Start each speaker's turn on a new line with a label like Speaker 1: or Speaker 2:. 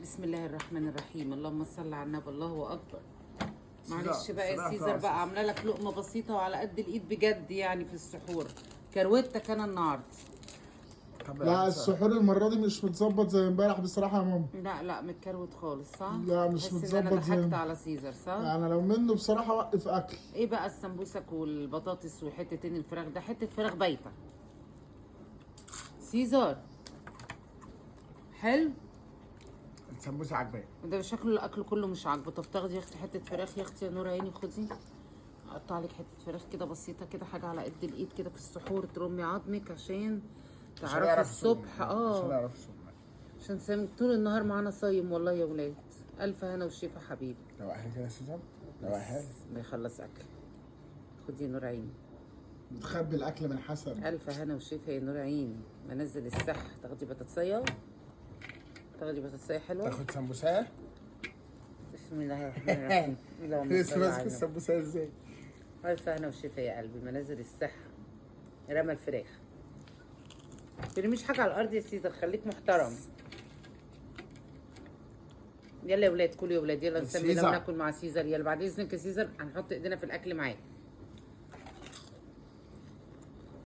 Speaker 1: بسم الله الرحمن الرحيم. اللهم صل على النبي. الله اكبر. معلش بقى يا
Speaker 2: سلام
Speaker 1: سيزر
Speaker 2: خلاص.
Speaker 1: بقى، عامله لك لقمه بسيطه وعلى قد الايد بجد يعني في السحور. كروتك انا النهارده.
Speaker 2: طب
Speaker 3: لا السحور المرة دي مش متظبط زي امبارح بصراحة يا ماما.
Speaker 1: لا متكروت خالص صح؟
Speaker 3: لا مش
Speaker 1: تحس ان انا
Speaker 3: متظبط زي
Speaker 1: ضحكت على سيزر صح؟
Speaker 3: انا لو منه بصراحة وقف اكل.
Speaker 1: ايه بقى السمبوسك والبطاطس وحتتين الفراخ؟ ده حته فراخ بايته. سيزر حلو.
Speaker 2: السمبوسه عجباني.
Speaker 1: ده شكله الاكل كله مش عاجبه. طب تاخدي يا اختي حته فراخ يا اختي يا نور عيني، خدي اقطع لك حته فراخ كده بسيطه كده، حاجه على قد الايد كده في السحور ترمي عظمك عشان تعرفي الصبح.
Speaker 2: مش هنعرف الصبح.
Speaker 1: عشان سامي طول النهار معانا صايم والله يا ولاد. الف هنا وشفا حبيبي.
Speaker 2: لو احنا كده يا سوزان، لو احنا
Speaker 1: ما يخلص اكل. خدي يا نور عيني.
Speaker 3: بتخبي الاكل من حسن.
Speaker 1: الف هنا وشفا يا نور عيني. منزل الصح. تاخدي بطاطسيه، تاخدي بطاطسيه حلوه.
Speaker 2: تاخد سمبوسه.
Speaker 1: بسم الله الرحمن الرحيم. اللهم
Speaker 2: لسه
Speaker 1: صل
Speaker 2: ماسك
Speaker 1: على النبي.
Speaker 2: السمبوسه ازاي؟
Speaker 1: ألف هنا وشفا يا قلبي. منازل الصحة. رمى الفراخ. مترميش حاجة على الأرض يا سيزر، خليك محترم. يلا يا ولاد كلوا يا ولاد، يلا نسمي
Speaker 2: سيزر.
Speaker 1: لو ناكل مع سيزر. يلا بعد إذنك يا سيزر هنحط إيدينا في الأكل معاك.